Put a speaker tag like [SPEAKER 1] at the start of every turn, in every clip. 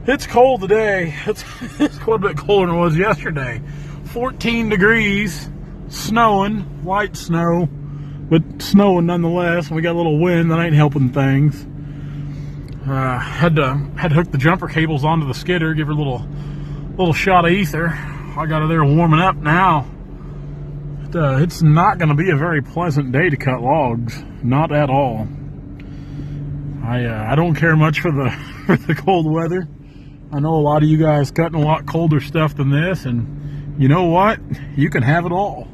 [SPEAKER 1] It's cold today. It's quite a bit colder than it was yesterday. 14 degrees, snowing, light snow, but snowing nonetheless. We got a little wind that ain't helping things. Had to hook the jumper cables onto the skidder, give her a little shot of ether. I got her there warming up now. It's not going to be a very pleasant day to cut logs, not at all. I don't care much for the cold weather. I know a lot of you guys cutting a lot colder stuff than this, and you know what? You can have it all.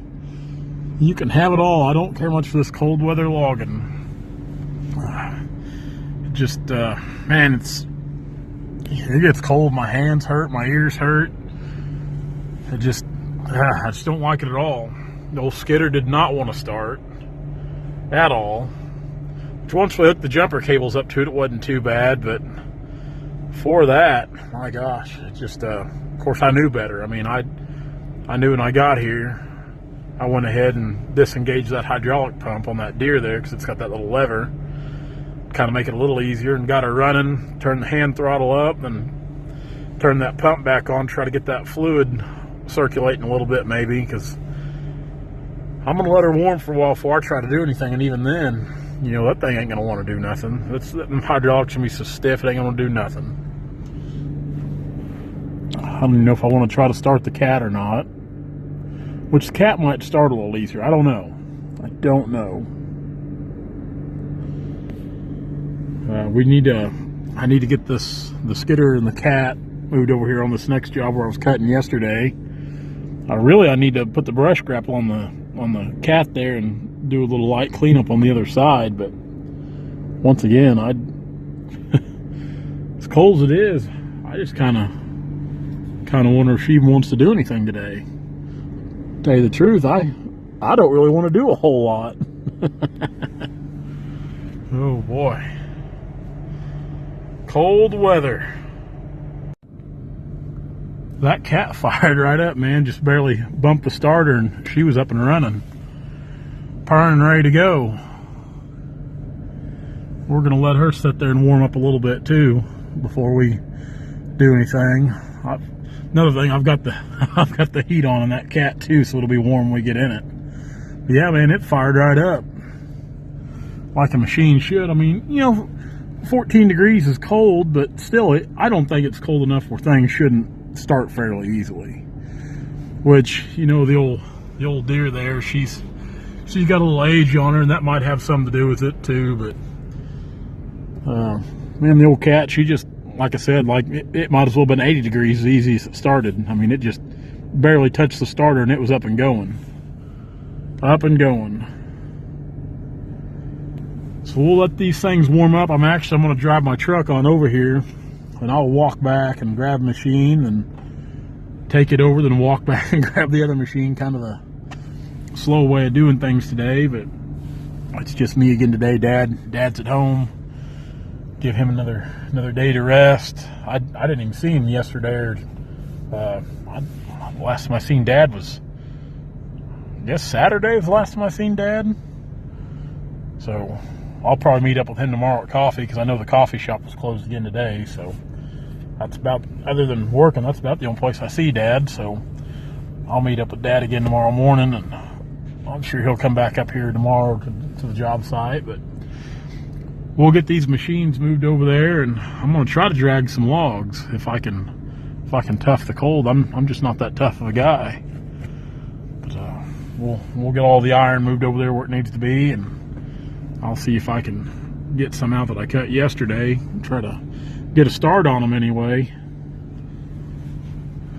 [SPEAKER 1] You can have it all. I don't care much for this cold weather logging. Man, it gets cold. My hands hurt. My ears hurt. I just don't like it at all. The old skidder did not want to start at all. Which once we hooked the jumper cables up to it, it wasn't too bad, but before that, my gosh, it just, of course I knew better. I mean, I knew when I got here, I went ahead and disengaged that hydraulic pump on that deer there because it's got that little lever, kind of make it a little easier, and got her running, turned the hand throttle up, and turned that pump back on, try to get that fluid circulating a little bit maybe, because I'm going to let her warm for a while before I try to do anything, and even then, you know, that thing ain't going to want to do nothing. Them hydraulics going to be so stiff, it ain't going to do nothing. I don't even know if I want to try to start the cat or not. Which the cat might start a little easier. I don't know. I don't know. I need to get the skidder and the cat moved over here on this next job where I was cutting yesterday. I need to put the brush grapple on the cat there and do a little light cleanup on the other side. But once again, as cold as it is, I just kind of wonder if she even wants to do anything today. Tell you the truth, I don't really want to do a whole lot. Oh boy. Cold weather. That cat fired right up, man. Just barely bumped the starter and she was up and running. Purring, ready to go. We're going to let her sit there and warm up a little bit too before we do anything. Another thing, I've got the heat on that cat too, so it'll be warm when we get in it. But yeah, man, it fired right up like a machine should. I mean, you know, 14 degrees is cold, but still, I don't think it's cold enough where things shouldn't start fairly easily. Which, you know, the old deer there, she's got a little age on her, and that might have something to do with it too. But man, the old cat, she just, like I said, like it might as well have been 80 degrees as easy as it started. I mean, it just barely touched the starter and it was up and going. Up and going. So we'll let these things warm up. I'm going to drive my truck on over here and I'll walk back and grab a machine and take it over, then walk back and grab the other machine. Kind of a slow way of doing things today, but it's just me again today. Dad's at home. Give him another day to rest. I didn't even see him yesterday. The last time I seen Dad was, I guess Saturday was the last time I seen Dad. So I'll probably meet up with him tomorrow at coffee, because I know the coffee shop was closed again today. So that's about, other than working, that's about the only place I see Dad. So I'll meet up with Dad again tomorrow morning, and I'm sure he'll come back up here tomorrow to the job site. But we'll get these machines moved over there, and I'm going to try to drag some logs if I can tough the cold. I'm just not that tough of a guy. But we'll get all the iron moved over there where it needs to be, and I'll see if I can get some out that I cut yesterday and try to get a start on them anyway.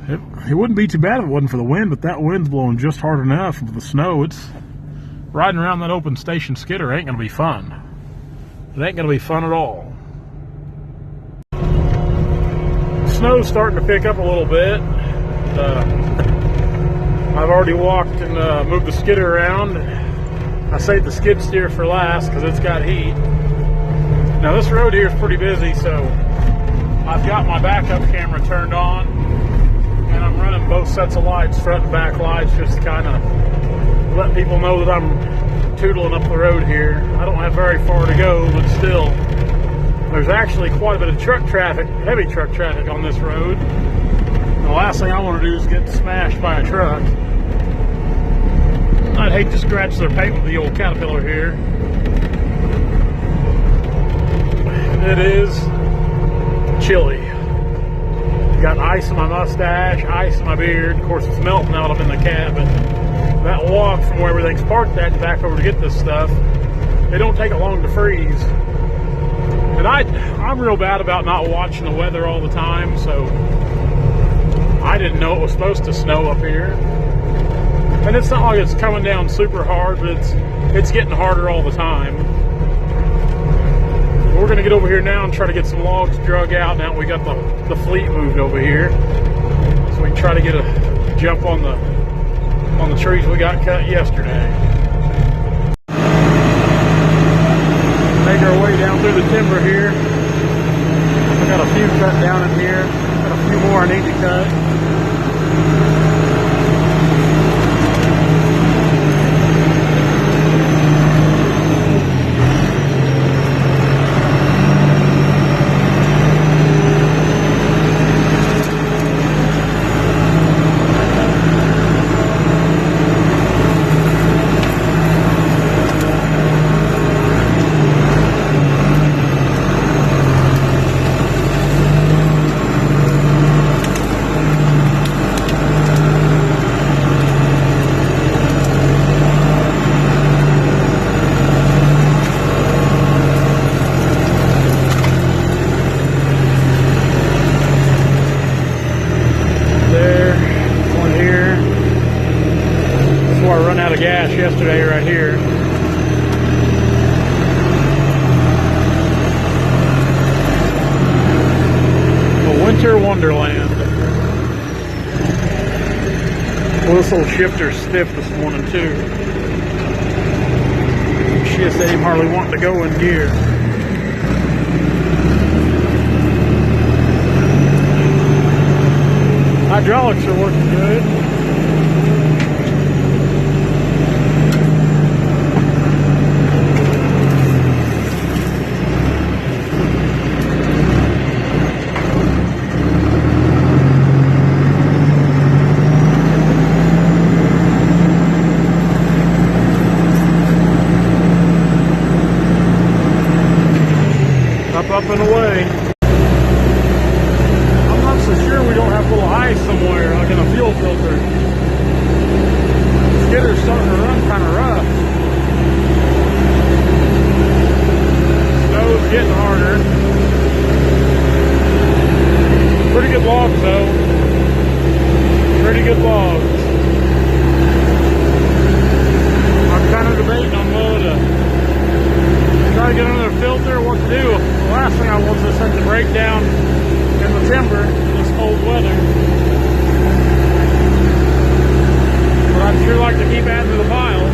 [SPEAKER 1] It wouldn't be too bad if it wasn't for the wind, but that wind's blowing just hard enough with the snow. It's riding around that open station skidder ain't going to be fun. It ain't going to be fun at all. Snow's starting to pick up a little bit. I've already walked and moved the skidder around. I saved the skid steer for last because it's got heat. Now this road here is pretty busy, so I've got my backup camera turned on, and I'm running both sets of lights, front and back lights, just to kind of let people know that I'm tootling up the road here. I don't have very far to go, but still, There's actually quite a bit of truck traffic, heavy truck traffic on this road. And the last thing I want to do is get smashed by a truck. I'd hate to scratch their paint with the old Caterpillar here. It is chilly. Got ice in my mustache, ice in my beard. Of course, it's melting out up in the cab. But that walk from where everything's parked at and back over to get this stuff, it don't take it long to freeze. And I'm real bad about not watching the weather all the time, so I didn't know it was supposed to snow up here. And it's not like it's coming down super hard, but it's getting harder all the time. We're going to get over here now and try to get some logs drug out now we got the fleet moved over here. So we can try to get a jump on the trees we got cut yesterday. Make our way down through the timber here. I got a few cut down in here. Got a few more I need to cut. Gas yesterday right here. A winter wonderland. Well, this little shifter's stiff this morning too. Shit, they ain't hardly wanting to go in gear. Hydraulics are working good. Up and away. I'm not so sure we don't have a little ice somewhere, like in a fuel filter. Skidder's starting to run kind of rough. Snow's getting harder. Pretty good logs though. Pretty good logs. I'm kind of debating on whether to try to get another filter, what to do. The last thing I want is this thing to break down in the timber in this cold weather. But I'd sure like to keep adding to the pile.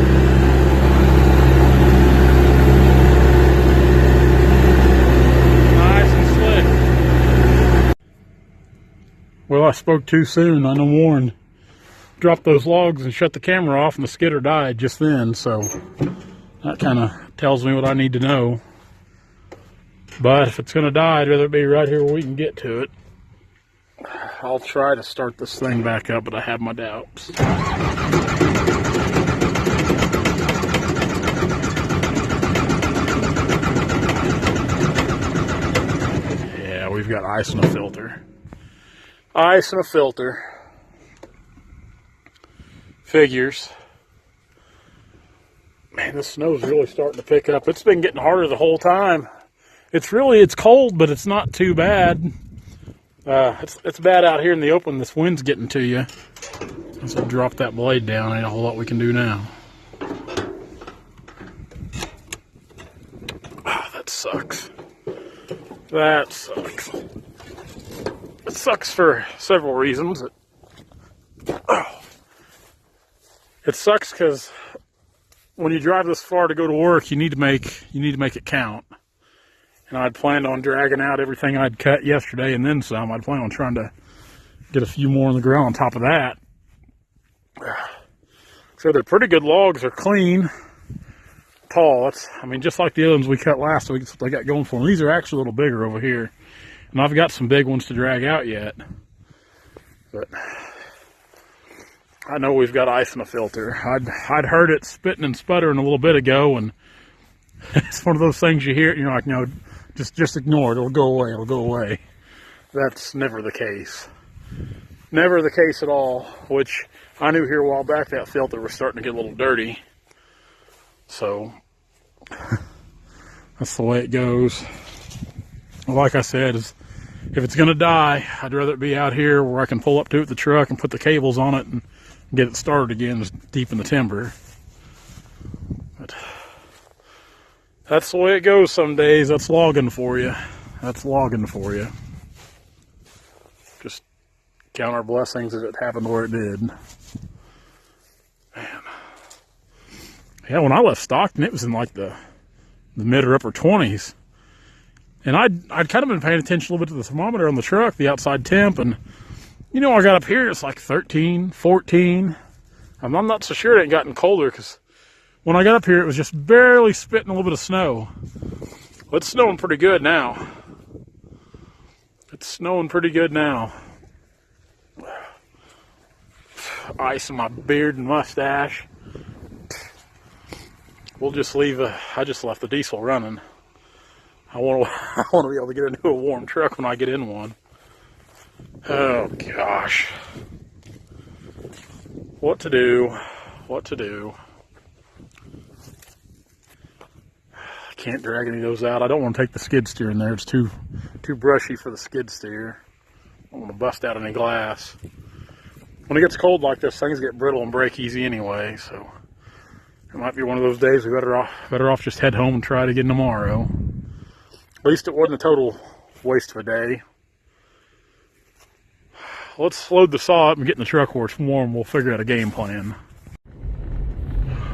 [SPEAKER 1] Nice and slick. Well, I spoke too soon, unwarned. Dropped those logs and shut the camera off, and the skidder died just then, so that kind of tells me what I need to know. But if it's going to die, I'd rather it be right here where we can get to it. I'll try to start this thing back up, but I have my doubts. Yeah, we've got ice in a filter. Ice in a filter. Figures. Man, the snow's really starting to pick up. It's been getting harder the whole time. It's cold, but it's not too bad. It's bad out here in the open. This wind's getting to you. So drop that blade down. Ain't a whole lot we can do now. Oh, that sucks. That sucks. It sucks for several reasons. It sucks because when you drive this far to go to work, you need to make it count. And I'd planned on dragging out everything I'd cut yesterday and then some. I'd plan on trying to get a few more on the ground on top of that. So they're pretty good logs. They're clean. tall. That's, I mean, just like the other ones we cut last week, that's what they got going for them. These are actually a little bigger over here. And I've got some big ones to drag out yet. But I know we've got ice in the filter. I'd heard it spitting and sputtering a little bit ago, and it's one of those things you hear, you're like, no, just ignore it. It'll go away. It'll go away. That's never the case. Never the case at all, which I knew here a while back that filter was starting to get a little dirty. So that's the way it goes. Like I said, if it's going to die, I'd rather it be out here where I can pull up to it with the truck and put the cables on it and get it started again deep in the timber. But that's the way it goes some days. That's logging for you. That's logging for you. Just count our blessings that it happened where it did. Man. Yeah, when I left Stockton, it was in like the mid or upper 20s. And I'd kind of been paying attention a little bit to the thermometer on the truck, the outside temp, and you know, I got up here, it's like 13, 14. I'm not so sure it ain't gotten colder, because when I got up here, it was just barely spitting a little bit of snow. Well, it's snowing pretty good now. It's snowing pretty good now. Ice in my beard and mustache. We'll just leave, I just left the diesel running. I want to be able to get into a warm truck when I get in one. Oh gosh. What to do? What to do? I can't drag any of those out. I don't want to take the skid steer in there. It's too brushy for the skid steer. I don't want to bust out any glass. When it gets cold like this, things get brittle and break easy anyway, so it might be one of those days we better off just head home and try it again tomorrow. At least it wasn't a total waste of a day. Let's load the saw up and get in the truck where it's warm. We'll figure out a game plan.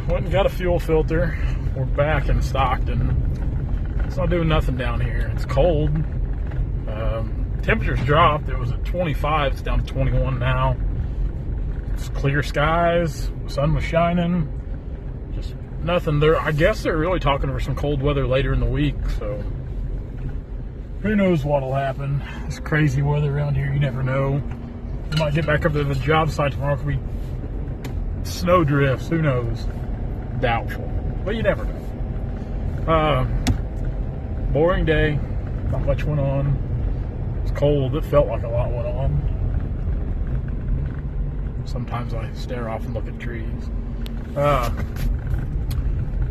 [SPEAKER 1] Went and got a fuel filter. We're back in Stockton. It's not doing nothing down here. It's cold. Temperatures dropped. It was at 25. It's down to 21 now. It's clear skies. Sun was shining. Just nothing there. I guess they're really talking for some cold weather later in the week, so who knows what'll happen. It's crazy weather around here. You never know. We might get back up to the job site tomorrow. It could be snow drifts. Who knows? Doubtful. But you never know. Boring day. Not much went on. It's cold. It felt like a lot went on. Sometimes I stare off and look at trees.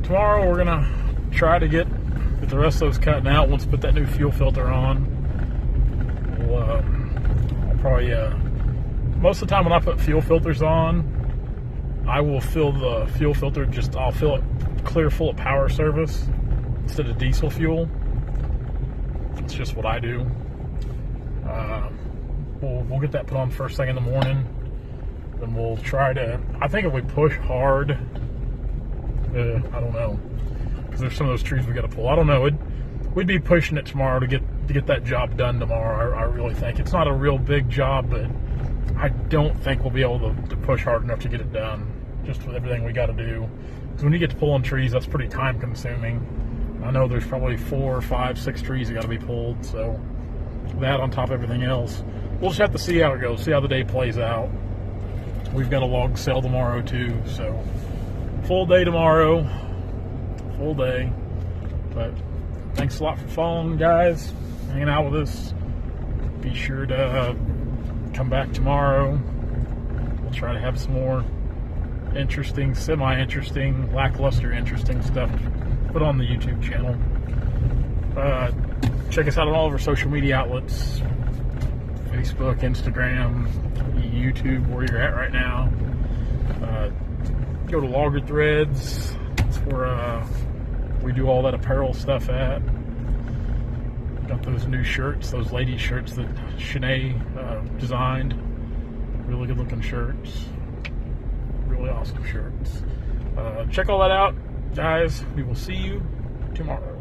[SPEAKER 1] Tomorrow we're going to try to get the rest of those cutting out. Once we put that new fuel filter on, I'll probably, most of the time when I put fuel filters on, I will fill the fuel filter, I'll fill it clear full of power service instead of diesel fuel. It's just what I do. We'll get that put on first thing in the morning. Then we'll try to, I think if we push hard, I don't know, because there's some of those trees we got to pull. I don't know. We'd be pushing it tomorrow to get that job done tomorrow. I really think it's not a real big job, but I don't think we'll be able to push hard enough to get it done. Just with everything we got to do, because when you get to pulling trees, that's pretty time consuming. I know there's probably 4, 5, 6 trees that got to be pulled. So that on top of everything else, we'll just have to see how it goes. See how the day plays out. We've got a log sale tomorrow too, so full day tomorrow. Full day. But thanks a lot for following, guys, hanging out with us. Be sure to come back tomorrow. We'll try to have some more interesting, semi-interesting, lackluster interesting stuff put on the YouTube channel. Check us out on all of our social media outlets: Facebook, Instagram, YouTube, where you're at right now. Go to Logger Threads. That's where we do all that apparel stuff at. Got those new shirts, those ladies shirts that Shanae designed. Really good looking shirts. Really awesome shirts. Check all that out, guys. We will see you tomorrow.